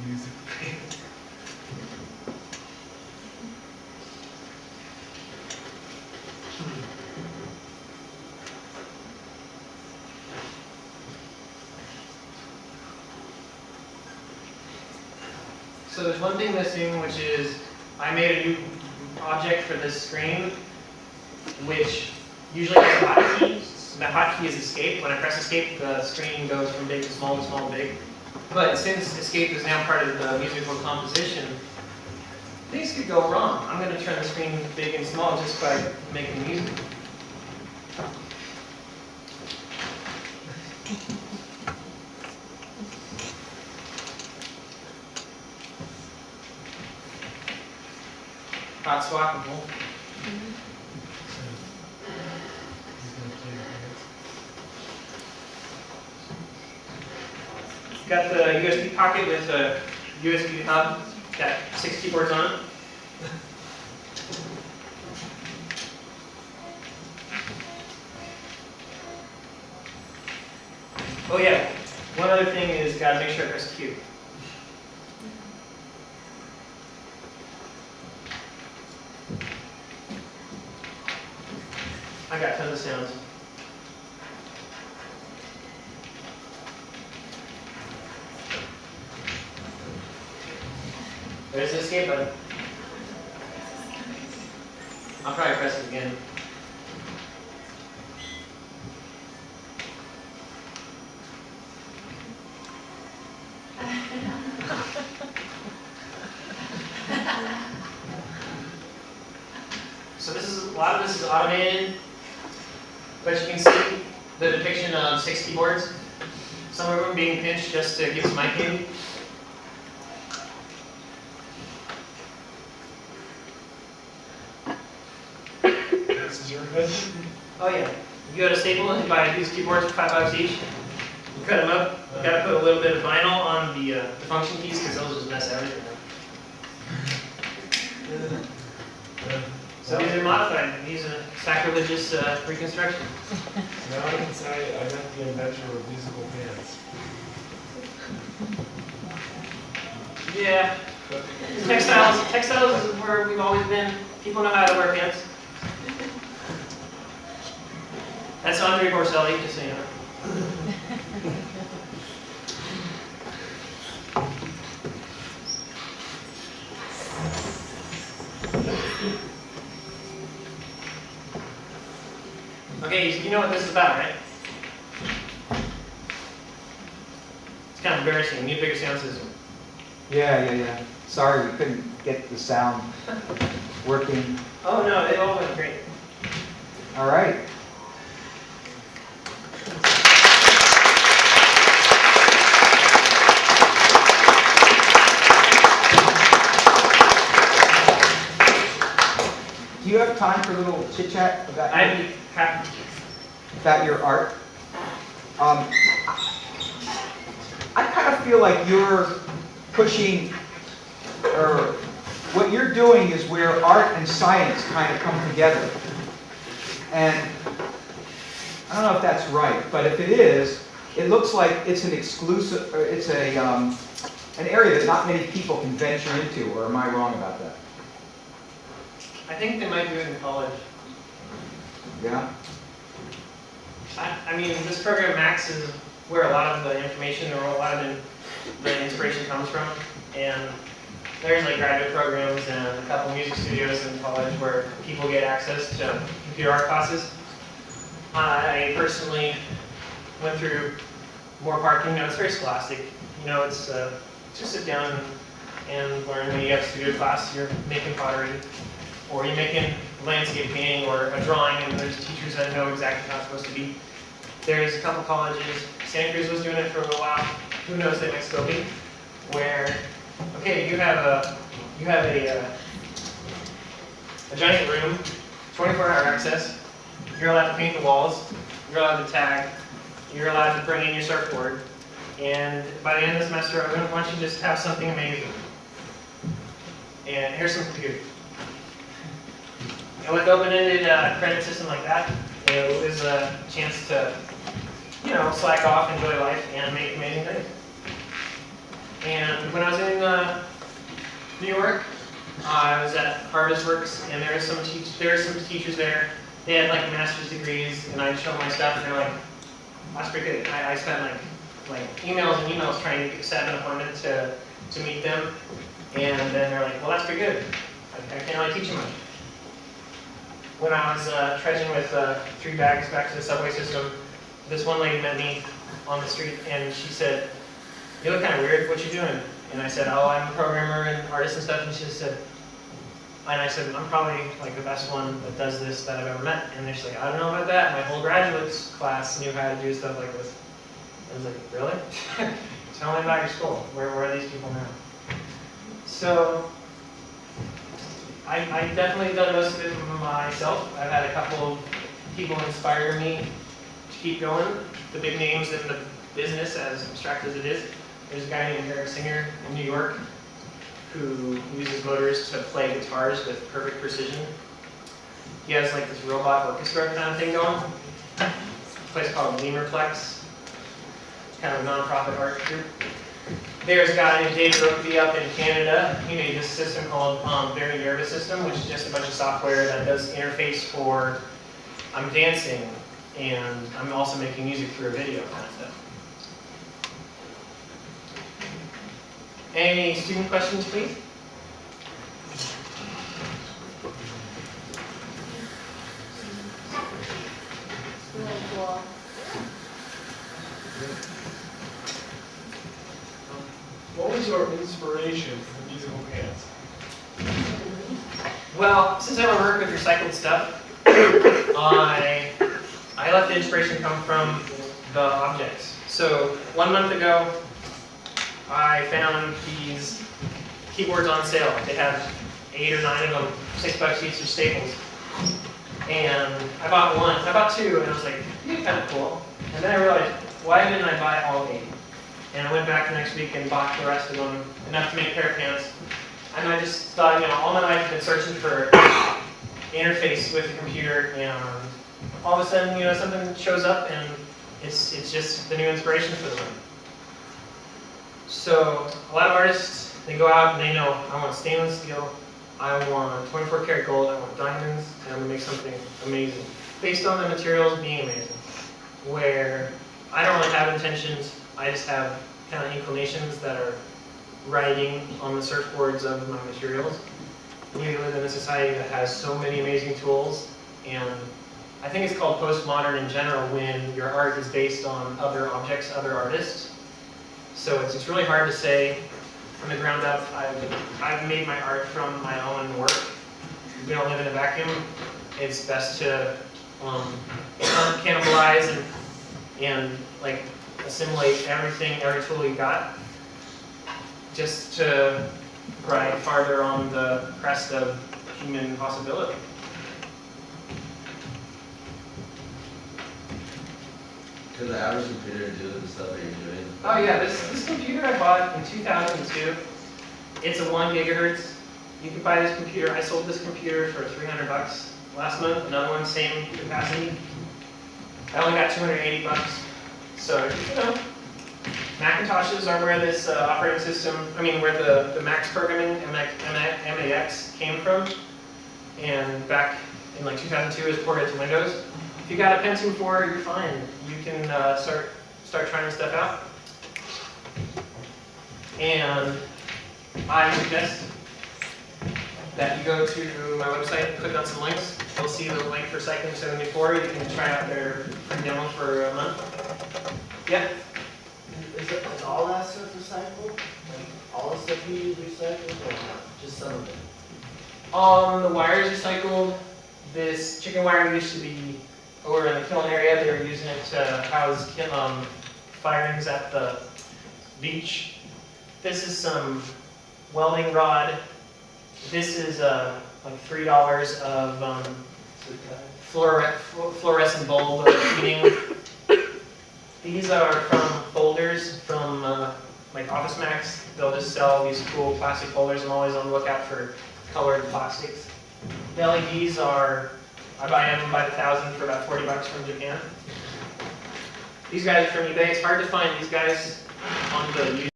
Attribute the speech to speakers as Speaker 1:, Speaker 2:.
Speaker 1: Music band.
Speaker 2: So there's one thing missing, which is I made a new object for this screen, which usually has a hotkey. The hotkey is escape. When I press escape, the screen goes from big to small to big. But since escape is now part of the musical composition, things could go wrong. I'm going to turn the screen big and small just by making music. Not swappable. Got the USB pocket with a USB hub. Got 6 keyboards on it. Oh yeah, one other thing is gotta make sure I press Q. I got tons of sounds. There's the escape button. I'll probably press it again. So a lot of this is automated, but you can see the depiction of 6 keyboards. Some of them being pinched just to give some mic in. Oh yeah. You go to Staples and buy these keyboards for $5 each. You cut them up. You gotta put a little bit of vinyl on the function keys because those just mess everything up. So these are modified. These are sacrilegious reconstruction.
Speaker 1: Now I can say I met the inventor of musical pants.
Speaker 2: Yeah. Textiles is where we've always been. People know how to wear pants. That's Andre Borselli, just so you know. Okay, you know what this is about, right? It's kind of embarrassing. You need a bigger sound system.
Speaker 3: Yeah. Sorry, we couldn't get the sound working.
Speaker 2: Oh no, they all went great.
Speaker 3: All right. Do you have time for a little chit chat about your art? I kind of feel like you're pushing, or what you're doing is where art and science kind of come together. And I don't know if that's right, but if it is, it looks like it's an exclusive, or it's an area that not many people can venture into, or am I wrong about that?
Speaker 2: I think they might do it in college.
Speaker 3: Yeah?
Speaker 2: I mean, this program Max is where a lot of the information or a lot of the inspiration comes from. And there's like graduate programs and a couple music studios in college where people get access to computer art classes. I personally went through Moorpark. It's very scholastic. It's just sit down and learn. When you have a studio class, you're making pottery, or you're making landscape painting or a drawing, and there's teachers that know exactly how it's supposed to be. There's a couple colleges. Santa Cruz was doing it for a little while. Who knows, they might still be. Where, okay, you have a giant room, 24-hour access. You're allowed to paint the walls. You're allowed to tag. You're allowed to bring in your surfboard. And by the end of the semester, I want you to just have something amazing. And here's some computers. And with open-ended credit system like that, it was a chance to, slack off, enjoy life, and make amazing things. And when I was in New York, I was at Harvest Works, and there were some teachers there. They had like master's degrees, and I'd show them my stuff, and they're like, "That's pretty good." I spent like emails and emails trying to set an appointment to meet them, and then they're like, "Well, that's pretty good. I can't really teach you much." When I was trudging with 3 bags back to the subway system, this one lady met me on the street, and she said, "You look kind of weird. What you doing?" And I said, "Oh, I'm a programmer and artist and stuff." And she said, and I said, "I'm probably like the best one that does this that I've ever met." And they're like, "I don't know about that. My whole graduates class knew how to do stuff like this." I was like, "Really?" Tell me about your school. Where are these people now? So I definitely done most of it myself. I've had a couple of people inspire me to keep going. The big names in the business, as abstract as it is. There's a guy named Eric Singer in New York who uses motors to play guitars with perfect precision. He has like this robot orchestra kind of thing going. A place called Moorpark, kind of a non-profit art group. There's a guy named David Rookie up in Canada. He made this system called Very Nervous System, which is just a bunch of software that does interface for, I'm dancing, and I'm also making music through a video kind of stuff. Any student questions, please?
Speaker 4: Really cool.
Speaker 1: What was your inspiration for musical pants?
Speaker 2: Well, since I work with recycled stuff, I let the inspiration come from the objects. So 1 month ago, I found these keyboards on sale. They had 8 or 9 of them, $6 each, from Staples. And I bought 1, I bought 2, and I was like, these are kind of cool. And then I realized, why didn't I buy all 8? And I went back the next week and bought the rest of them, enough to make a pair of pants. And I just thought, all my life I've been searching for interface with the computer, and all of a sudden, something shows up, and it's just the new inspiration for them. So a lot of artists, they go out and they know, I want stainless steel, I want 24 karat gold, I want diamonds, and I'm gonna make something amazing. Based on the materials being amazing. Where I don't really have intentions, I just have kind of inclinations that are riding on the surfboards of my materials. We live in a society that has so many amazing tools, and I think it's called postmodern in general when your art is based on other objects, other artists. So it's really hard to say from the ground up. I've made my art from my own work. We don't live in a vacuum. It's best to cannibalize and like assimilate everything, every tool you got, just to ride farther on the crest of human possibility.
Speaker 5: Could the average computer do the stuff that you're doing?
Speaker 2: Oh yeah, this computer I bought in 2002, it's a 1 gigahertz. You can buy this computer. I sold this computer for $300 last month. Another one, same capacity. I only got $280. So, Macintoshes are where this operating system, where the Max programming, MAX, came from. And back in like 2002, it was ported to Windows. If you got a Pentium 4, you're fine. You can start trying stuff out. And I suggest that you go to my website and click on some links. You'll see the link for Cycling 74. You can try out their free demo for a month. Yeah?
Speaker 6: Is all that stuff recycled? Like, all the stuff you use recycled, or just some of it?
Speaker 2: The wire is recycled. This chicken wire used to be over in the kiln area. They were using it to house firings at the beach. This is some welding rod. This is like $3 of fluorescent bulb heating. These are from folders from like Office Max. They'll just sell these cool plastic folders. I'm always on the lookout for colored plastics. The LEDs are, I buy them by the thousand for about $40 from Japan. These guys are from eBay. It's hard to find these guys on the